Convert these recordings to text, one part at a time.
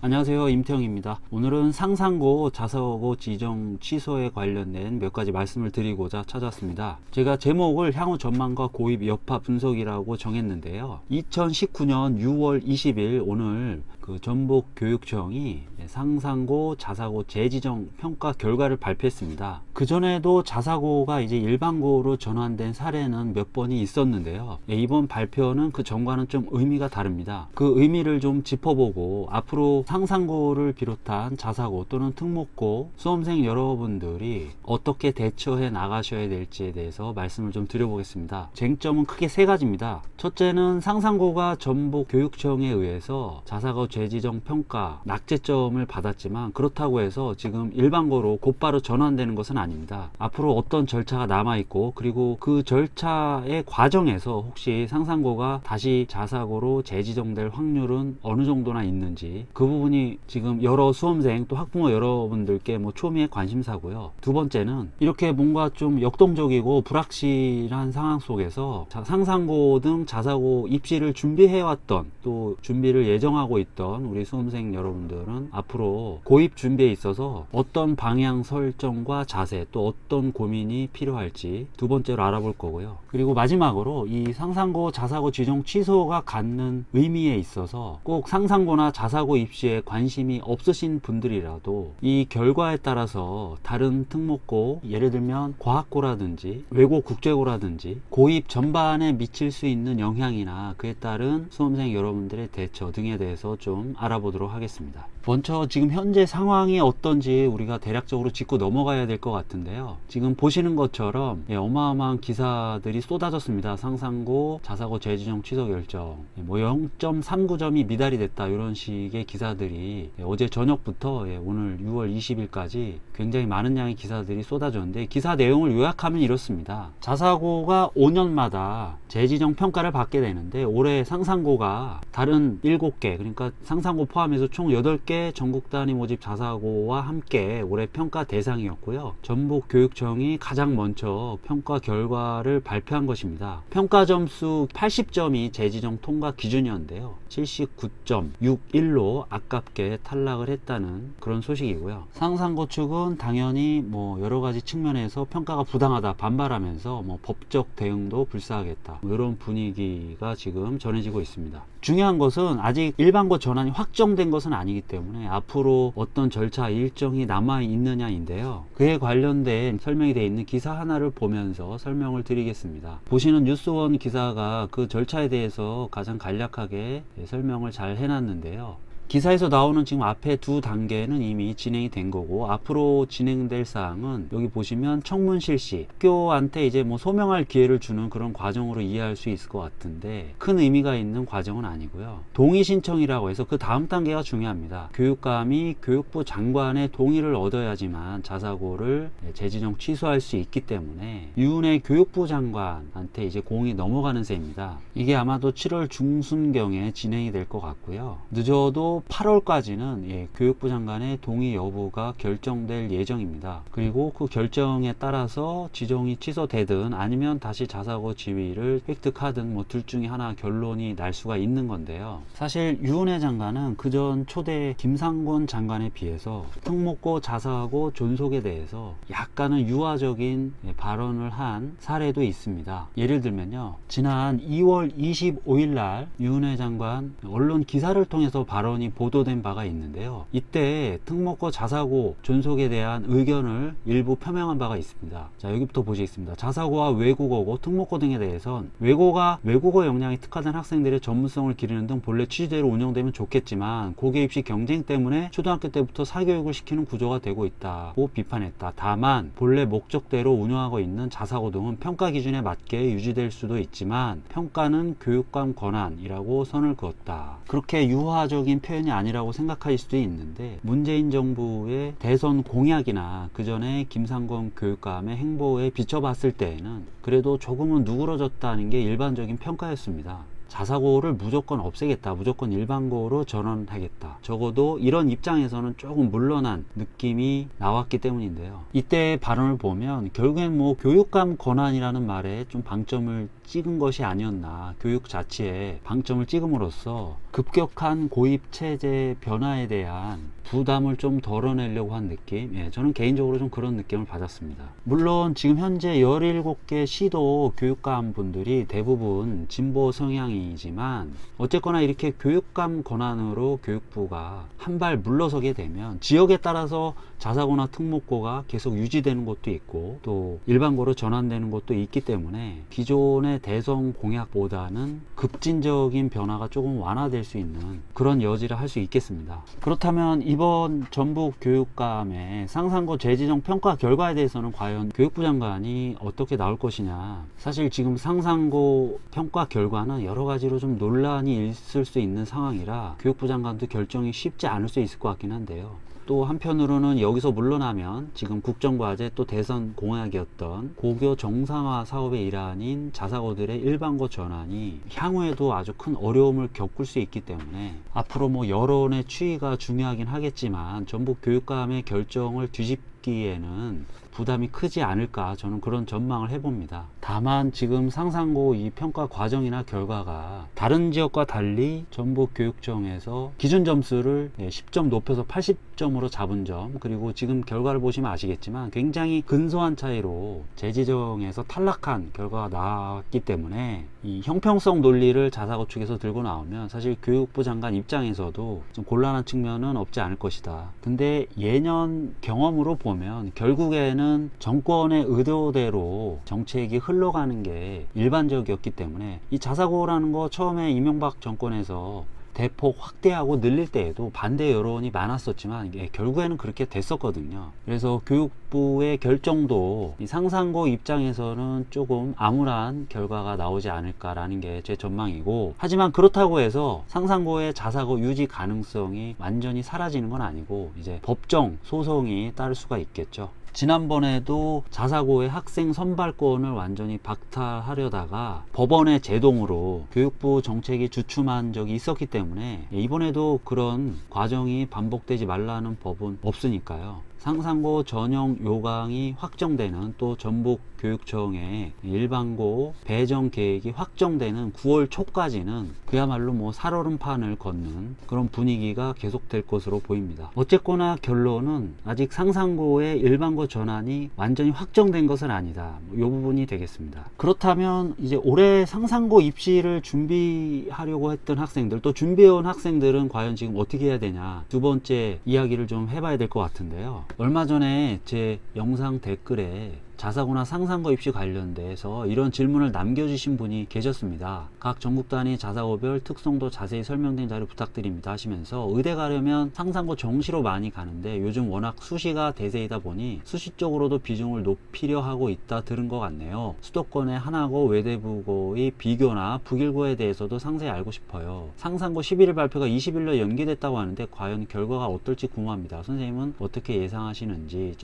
안녕하세요, 임태형입니다. 오늘은 상상고 자사고 지정 취소에 관련된 몇 가지 말씀을 드리고자 찾았습니다. 제가 제목을 향후 전망과 고입 여파 분석이라고 정했는데요. 2019년 6월 20일 오늘 전북교육청이 상상고 자사고 재지정 평가 결과를 발표했습니다. 그전에도 자사고가 이제 일반고로 전환된 사례는 몇 번이 있었는데요. 이번 발표는 그 전과는 좀 의미가 다릅니다. 그 의미를 좀 짚어보고 앞으로 상상고를 비롯한 자사고 또는 특목고 수험생 여러분들이 어떻게 대처해 나가셔야 될지에 대해서 말씀을 좀 드려보겠습니다. 쟁점은 크게 세 가지입니다. 첫째는 상상고가 전북교육청에 의해서 자사고 재지정 평가 낙제점을 받았지만 그렇다고 해서 지금 일반고로 곧바로 전환되는 것은 아닙니다. 앞으로 어떤 절차가 남아있고 그리고 그 절차의 과정에서 혹시 상상고가 다시 자사고로 재지정될 확률은 어느 정도나 있는지 그 부분이 지금 여러 수험생 또 학부모 여러분들께 초미의 관심사고요. 두 번째는 이렇게 뭔가 좀 역동적이고 불확실한 상황 속에서 상상고 등 자사고 입시를 준비해왔던 또 준비를 예정하고 있던 우리 수험생 여러분들은 앞으로 고입 준비에 있어서 어떤 방향 설정과 자세 또 어떤 고민이 필요할지 두 번째로 알아볼 거고요. 그리고 마지막으로 이 상상고 자사고 지정 취소가 갖는 의미에 있어서 꼭 상상고나 자사고 입시에 관심이 없으신 분들이라도 이 결과에 따라서 다른 특목고 예를 들면 과학고라든지 외고 국제고라든지 고입 전반에 미칠 수 있는 영향이나 그에 따른 수험생 여러분들의 대처 등에 대해서 좀 알아보도록 하겠습니다. 먼저 지금 현재 상황이 어떤지 우리가 대략적으로 짚고 넘어가야 될 것 같은데요. 지금 보시는 것처럼 어마어마한 기사들이 쏟아졌습니다. 상상고 자사고 재지정 취소 결정 0.39점이 미달이 됐다 이런 식의 기사들이 어제 저녁부터 오늘 6월 20일까지 굉장히 많은 양의 기사들이 쏟아졌는데 기사 내용을 요약하면 이렇습니다. 자사고가 5년마다 재지정 평가를 받게 되는데 올해 상상고가 다른 7개 그러니까 상상고 포함해서 총 8개 전국 단위 모집 자사고와 함께 올해 평가 대상이었고요. 전북교육청이 가장 먼저 평가 결과를 발표한 것입니다. 평가 점수 80점이 재지정 통과 기준이었는데요. 79.61로 아깝게 탈락을 했다는 그런 소식이고요. 상상고 측은 당연히 여러가지 측면에서 평가가 부당하다 반발하면서 법적 대응도 불사하겠다 이런 분위기가 지금 전해지고 있습니다. 중요한 것은 아직 일반고 전환이 확정된 것은 아니기 때문에 앞으로 어떤 절차 일정이 남아 있느냐인데요. 그에 관련된 설명이 되어 있는 기사 하나를 보면서 설명을 드리겠습니다. 보시는 뉴스원 기사가 그 절차에 대해서 가장 간략하게 설명을 잘 해놨는데요. 기사에서 나오는 지금 앞에 두 단계는 이미 진행이 된 거고 앞으로 진행될 사항은 여기 보시면 청문 실시 학교한테 이제 소명할 기회를 주는 그런 과정으로 이해할 수 있을 것 같은데 큰 의미가 있는 과정은 아니고요. 동의 신청이라고 해서 그 다음 단계가 중요합니다. 교육감이 교육부 장관의 동의를 얻어야지만 자사고를 재지정 취소할 수 있기 때문에 유은혜 교육부 장관한테 이제 공이 넘어가는 셈입니다. 이게 아마도 7월 중순경에 진행이 될 것 같고요. 늦어도 8월까지는 교육부 장관의 동의 여부가 결정될 예정입니다. 그리고 그 결정에 따라서 지정이 취소되든 아니면 다시 자사고 지위를 획득하든 둘 중에 하나 결론이 날 수가 있는 건데요. 사실 유은혜 장관은 그전 초대 김상곤 장관에 비해서 특목고 자사고 존속에 대해서 약간은 유화적인 발언을 한 사례도 있습니다. 예를 들면요. 지난 2월 25일 날 유은혜 장관 언론 기사를 통해서 발언이 보도된 바가 있는데요. 이때 특목고 자사고 존속에 대한 의견을 일부 표명한 바가 있습니다. 자, 여기부터 보시겠습니다. 자사고와 외국어고 특목고 등에 대해선 외고가 외국어 역량이 특화된 학생들의 전문성을 기르는 등 본래 취지대로 운영되면 좋겠지만 고교 입시 경쟁 때문에 초등학교 때부터 사교육을 시키는 구조가 되고 있다고 비판했다. 다만 본래 목적대로 운영하고 있는 자사고 등은 평가 기준에 맞게 유지될 수도 있지만 평가는 교육감 권한이라고 선을 그었다. 그렇게 유화적인 표현이 아니라고 생각할 수도 있는데 문재인 정부의 대선 공약이나 그 전에 김상곤 교육감의 행보에 비춰봤을 때에는 그래도 조금은 누그러졌다는 게 일반적인 평가였습니다. 자사고를 무조건 없애겠다, 무조건 일반고로 전환하겠다, 적어도 이런 입장에서는 조금 물러난 느낌이 나왔기 때문인데요. 이때 발언을 보면 결국엔 뭐 교육감 권한이라는 말에 좀 방점을 찍은 것이 아니었나, 교육 자체에 방점을 찍음으로써 급격한 고입 체제 변화에 대한 부담을 좀 덜어내려고 한 느낌, 저는 개인적으로 좀 그런 느낌을 받았습니다. 물론 지금 현재 17개 시도 교육감 분들이 대부분 진보 성향이지만 어쨌거나 이렇게 교육감 권한으로 교육부가 한 발 물러서게 되면 지역에 따라서 자사고나 특목고가 계속 유지되는 곳도 있고 또 일반고로 전환되는 곳도 있기 때문에 기존의 대선 공약보다는 급진적인 변화가 조금 완화될 수 있는 그런 여지를 할 수 있겠습니다. 그렇다면 이번 전북 교육감의 상상고 재지정 평가 결과에 대해서는 과연 교육부 장관이 어떻게 나올 것이냐. 사실 지금 상상고 평가 결과는 여러 가지로 좀 논란이 있을 수 있는 상황이라 교육부 장관도 결정이 쉽지 않을 수 있을 것 같긴 한데요. 또 한편으로는 여기서 물러나면 지금 국정과제 또 대선 공약이었던 고교 정상화 사업의 일환인 자사고들의 일반고 전환이 향후에도 아주 큰 어려움을 겪을 수 있기 때문에 앞으로 뭐 여론의 추이가 중요하긴 하겠지만 전북 교육감의 결정을 뒤집기에는 부담이 크지 않을까, 저는 그런 전망을 해봅니다. 다만 지금 상상고 이 평가 과정이나 결과가 다른 지역과 달리 전북교육청에서 기준 점수를 10점 높여서 80점으로 잡은 점, 그리고 지금 결과를 보시면 아시겠지만 굉장히 근소한 차이로 재지정에서 탈락한 결과가 나왔기 때문에 이 형평성 논리를 자사고 측에서 들고 나오면 사실 교육부 장관 입장에서도 좀 곤란한 측면은 없지 않을 것이다. 근데 예년 경험으로 보면 결국에는 정권의 의도대로 정책이 흘러가는 게 일반적이었기 때문에 이 자사고라는 거 처음에 이명박 정권에서 대폭 확대하고 늘릴 때에도 반대 여론이 많았었지만 이게 결국에는 그렇게 됐었거든요. 그래서 교육부의 결정도 이 상상고 입장에서는 조금 암울한 결과가 나오지 않을까라는 게 제 전망이고, 하지만 그렇다고 해서 상상고의 자사고 유지 가능성이 완전히 사라지는 건 아니고 이제 법정 소송이 따를 수가 있겠죠. 지난번에도 자사고의 학생 선발권을 완전히 박탈하려다가 법원의 제동으로 교육부 정책이 주춤한 적이 있었기 때문에 이번에도 그런 과정이 반복되지 말라는 법은 없으니까요. 상상고 전형 요강이 확정되는, 또 전북교육청의 일반고 배정 계획이 확정되는 9월 초까지는 그야말로 뭐 살얼음판을 걷는 그런 분위기가 계속될 것으로 보입니다. 어쨌거나 결론은 아직 상상고의 일반고 전환이 완전히 확정된 것은 아니다, 이 부분이 되겠습니다. 그렇다면 이제 올해 상상고 입시를 준비하려고 했던 학생들, 또 준비해온 학생들은 과연 지금 어떻게 해야 되냐, 두 번째 이야기를 좀 해봐야 될 것 같은데요. 얼마 전에 제 영상 댓글에 자사고나 상상고 입시 관련돼서 이런 질문을 남겨주신 분이 계셨습니다. 각 전국 단위 자사고별 특성도 자세히 설명된 자료 부탁드립니다 하시면서 의대 가려면 상상고 정시로 많이 가는데 요즘 워낙 수시가 대세이다 보니 수시 쪽으로도 비중을 높이려 하고 있다 들은 것 같네요. 수도권의 하나고 외대부고의 비교나 북일고에 대해서도 상세히 알고 싶어요. 상상고 11일 발표가 20일로 연기됐다고 하는데 과연 결과가 어떨지 궁금합니다. 선생님은 어떻게 예상하시는지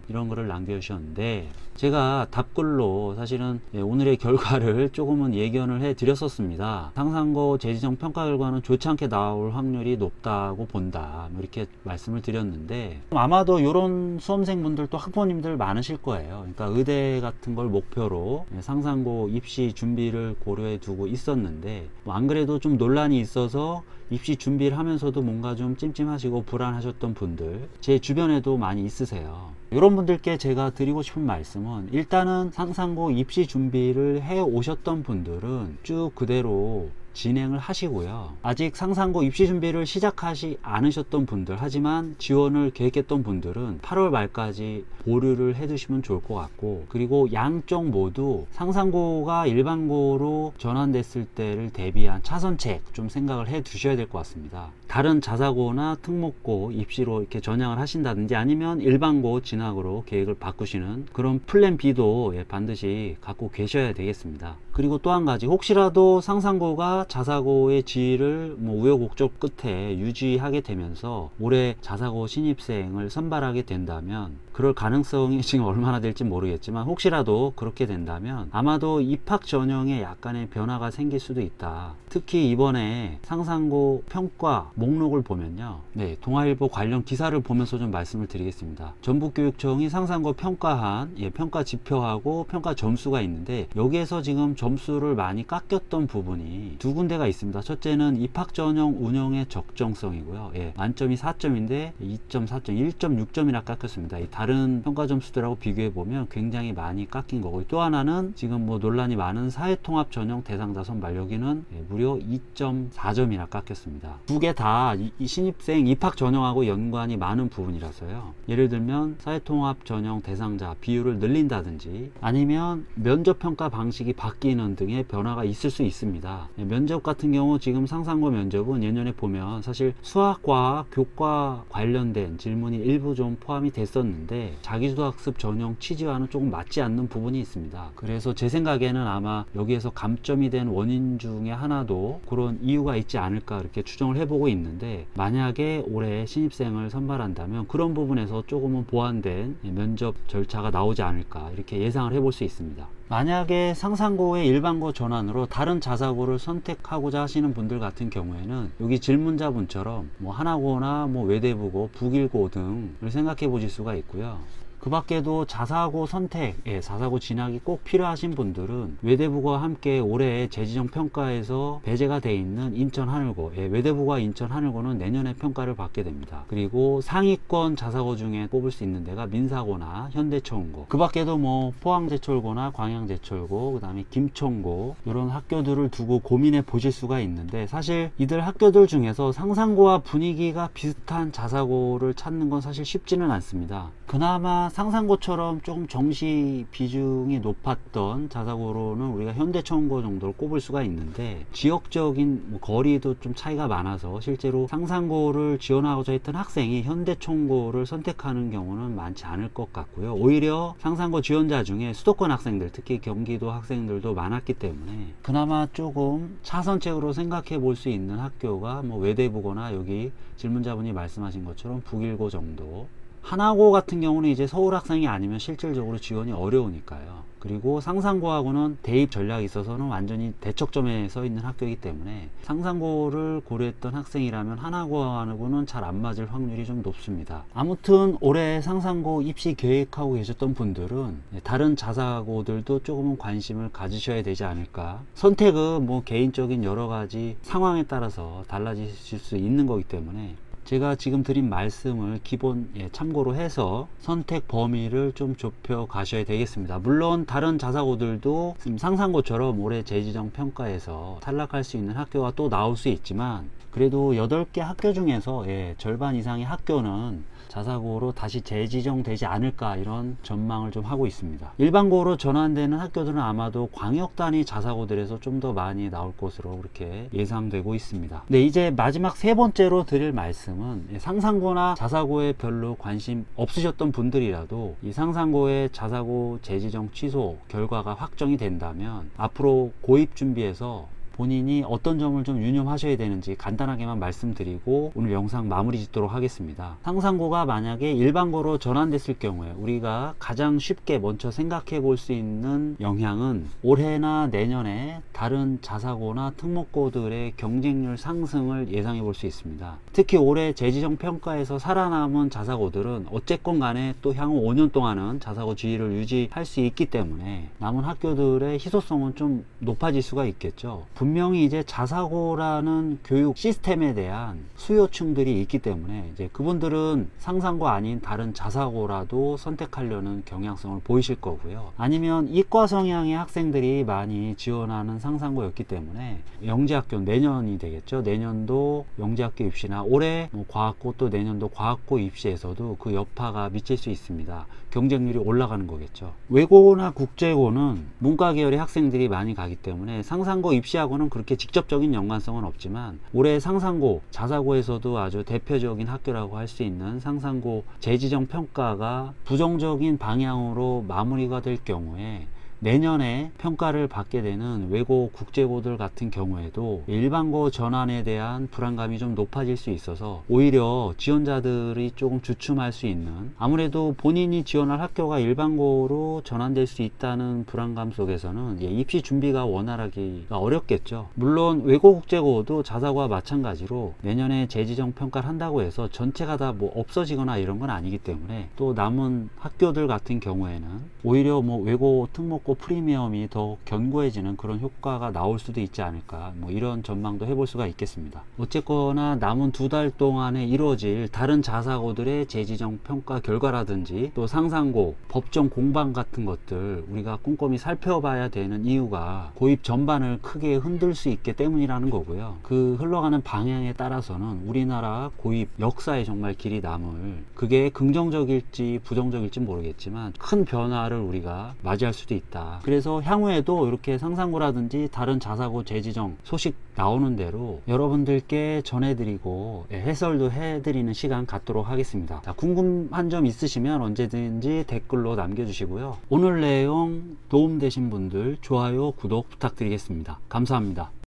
이런 거를 남겨주셨는데, 제가 답글로 사실은 오늘의 결과를 조금은 예견을 해 드렸었습니다. 상상고 재지정 평가 결과는 좋지 않게 나올 확률이 높다고 본다, 이렇게 말씀을 드렸는데 아마도 이런 수험생분들도 학부모님들 많으실 거예요. 그러니까 의대 같은 걸 목표로 상상고 입시 준비를 고려해 두고 있었는데 안 그래도 좀 논란이 있어서 입시 준비를 하면서도 뭔가 좀 찜찜하시고 불안하셨던 분들 제 주변에도 많이 있으세요. 이런 분들께 제가 드리고 싶은 말씀은, 일단은 상상고 입시 준비를 해 오셨던 분들은 쭉 그대로 진행을 하시고요. 아직 상상고 입시 준비를 시작하지 않으셨던 분들, 하지만 지원을 계획했던 분들은 8월 말까지 보류를 해 두시면 좋을 것 같고, 그리고 양쪽 모두 상상고가 일반고로 전환됐을 때를 대비한 차선책 좀 생각을 해 두셔야 될 것 같습니다. 다른 자사고나 특목고 입시로 이렇게 전향을 하신다든지 아니면 일반고 진학으로 계획을 바꾸시는 그런 플랜 B도 반드시 갖고 계셔야 되겠습니다. 그리고 또 한 가지, 혹시라도 상상고가 자사고의 지위를 우여곡절 끝에 유지하게 되면서 올해 자사고 신입생을 선발하게 된다면 그럴 가능성이 지금 얼마나 될지 모르겠지만 혹시라도 그렇게 된다면 아마도 입학 전형에 약간의 변화가 생길 수도 있다. 특히 이번에 상상고 평가 목록을 보면요, 네, 동아일보 관련 기사를 보면서 좀 말씀을 드리겠습니다. 전북교육청이 상상고 평가한 평가 지표하고 평가 점수가 있는데 여기에서 지금 점수를 많이 깎였던 부분이 두 군데가 있습니다. 첫째는 입학 전형 운영의 적정성이고요. 만점이 4점인데 2.4점, 1.6점이나 깎였습니다. 다른 평가 점수들하고 비교해 보면 굉장히 많이 깎인 거고, 또 하나는 지금 뭐 논란이 많은 사회통합 전형 대상자 선발, 여기는 무려 2.4점이나 깎였습니다. 두 개 다 이 신입생 입학 전형하고 연관이 많은 부분이라서요. 예를 들면 사회통합 전형 대상자 비율을 늘린다든지 아니면 면접 평가 방식이 바뀌는 등의 변화가 있을 수 있습니다. 면접 같은 경우 지금 상상고 면접은 예년에 보면 사실 수학, 과학, 교과 관련된 질문이 일부 좀 포함이 됐었는데 자기주도학습 전형 취지와는 조금 맞지 않는 부분이 있습니다. 그래서 제 생각에는 아마 여기에서 감점이 된 원인 중에 하나도 그런 이유가 있지 않을까 이렇게 추정을 해보고 있는데, 만약에 올해 신입생을 선발한다면 그런 부분에서 조금은 보완된 면접 절차가 나오지 않을까 이렇게 예상을 해볼 수 있습니다. 만약에 상상고의 일반고 전환으로 다른 자사고를 선택하고자 하시는 분들 같은 경우에는 여기 질문자분처럼 뭐 하나고나 뭐 외대부고, 북일고 등을 생각해 보실 수가 있고요. 그 밖에도 자사고 선택, 자사고 진학이 꼭 필요하신 분들은 외대부와 함께 올해 재지정 평가에서 배제가 되어 있는 인천 하늘고, 외대부와 인천 하늘고는 내년에 평가를 받게 됩니다. 그리고 상위권 자사고 중에 꼽을 수 있는 데가 민사고나 현대초원고, 그 밖에도 뭐 포항제철고나 광양제철고, 그 다음에 김천고, 이런 학교들을 두고 고민해 보실 수가 있는데, 사실 이들 학교들 중에서 상상고와 분위기가 비슷한 자사고를 찾는 건 사실 쉽지는 않습니다. 그나마 상상고처럼 조금 정시 비중이 높았던 자사고로는 우리가 현대초원고 정도를 꼽을 수가 있는데, 지역적인 거리도 좀 차이가 많아서 실제로 상상고를 지원하고자 했던 학생이 현대초원고를 선택하는 경우는 많지 않을 것 같고요. 오히려 상상고 지원자 중에 수도권 학생들, 특히 경기도 학생들도 많았기 때문에 그나마 조금 차선책으로 생각해 볼 수 있는 학교가 뭐 외대부거나 여기 질문자분이 말씀하신 것처럼 북일고 정도. 하나고 같은 경우는 이제 서울 학생이 아니면 실질적으로 지원이 어려우니까요. 그리고 상상고하고는 대입 전략이 있어서는 완전히 대척점에 서 있는 학교이기 때문에 상상고를 고려했던 학생이라면 하나고하고는 잘 안 맞을 확률이 좀 높습니다. 아무튼 올해 상상고 입시 계획하고 계셨던 분들은 다른 자사고들도 조금은 관심을 가지셔야 되지 않을까. 선택은 뭐 개인적인 여러 가지 상황에 따라서 달라지실 수 있는 거기 때문에 제가 지금 드린 말씀을 기본 참고로 해서 선택 범위를 좀 좁혀 가셔야 되겠습니다. 물론 다른 자사고들도 상상고처럼 올해 재지정 평가에서 탈락할 수 있는 학교가 또 나올 수 있지만, 그래도 8개 학교 중에서 절반 이상의 학교는 자사고로 다시 재지정되지 않을까 이런 전망을 좀 하고 있습니다. 일반고로 전환되는 학교들은 아마도 광역 단위 자사고들에서 좀 더 많이 나올 것으로 그렇게 예상되고 있습니다. 네, 이제 마지막 세 번째로 드릴 말씀은 상상고나 자사고에 별로 관심 없으셨던 분들이라도 이 상상고의 자사고 재지정 취소 결과가 확정이 된다면 앞으로 고입 준비에서 본인이 어떤 점을 좀 유념하셔야 되는지 간단하게만 말씀드리고 오늘 영상 마무리 짓도록 하겠습니다. 상상고가 만약에 일반고로 전환됐을 경우에 우리가 가장 쉽게 먼저 생각해 볼 수 있는 영향은 올해나 내년에 다른 자사고나 특목고들의 경쟁률 상승을 예상해 볼 수 있습니다. 특히 올해 재지정 평가에서 살아남은 자사고들은 어쨌건 간에 또 향후 5년 동안은 자사고 지위를 유지할 수 있기 때문에 남은 학교들의 희소성은 좀 높아질 수가 있겠죠. 분명히 이제 자사고라는 교육 시스템에 대한 수요층들이 있기 때문에 이제 그분들은 상상고 아닌 다른 자사고라도 선택하려는 경향성을 보이실 거고요. 아니면 이과 성향의 학생들이 많이 지원하는 상상고였기 때문에 영재학교 내년이 되겠죠. 내년도 영재학교 입시나 올해 과학고 또 내년도 과학고 입시에서도 그 여파가 미칠 수 있습니다. 경쟁률이 올라가는 거겠죠. 외고나 국제고는 문과 계열의 학생들이 많이 가기 때문에 상상고 입시하고는 그렇게 직접적인 연관성은 없지만 올해 상상고, 자사고에서도 아주 대표적인 학교라고 할 수 있는 상상고 재지정 평가가 부정적인 방향으로 마무리가 될 경우에 내년에 평가를 받게 되는 외고 국제고들 같은 경우에도 일반고 전환에 대한 불안감이 좀 높아질 수 있어서 오히려 지원자들이 조금 주춤할 수 있는, 아무래도 본인이 지원할 학교가 일반고로 전환될 수 있다는 불안감 속에서는 입시 준비가 원활하기가 어렵겠죠. 물론 외고 국제고도 자사고와 마찬가지로 내년에 재지정 평가를 한다고 해서 전체가 다 뭐 없어지거나 이런 건 아니기 때문에, 또 남은 학교들 같은 경우에는 오히려 뭐 외고 특목고 프리미엄이 더 견고해지는 그런 효과가 나올 수도 있지 않을까, 뭐 이런 전망도 해볼 수가 있겠습니다. 어쨌거나 남은 2달 동안에 이루어질 다른 자사고들의 재지정 평가 결과라든지 또 상상고, 법정 공방 같은 것들 우리가 꼼꼼히 살펴봐야 되는 이유가 고입 전반을 크게 흔들 수 있기 때문이라는 거고요. 그 흘러가는 방향에 따라서는 우리나라 고입 역사에 정말 길이 남을, 그게 긍정적일지 부정적일지 모르겠지만 큰 변화를 우리가 맞이할 수도 있다. 그래서 향후에도 이렇게 상상고라든지 다른 자사고 재지정 소식 나오는 대로 여러분들께 전해드리고 해설도 해드리는 시간 갖도록 하겠습니다. 자, 궁금한 점 있으시면 언제든지 댓글로 남겨주시고요. 오늘 내용 도움되신 분들 좋아요, 구독 부탁드리겠습니다. 감사합니다.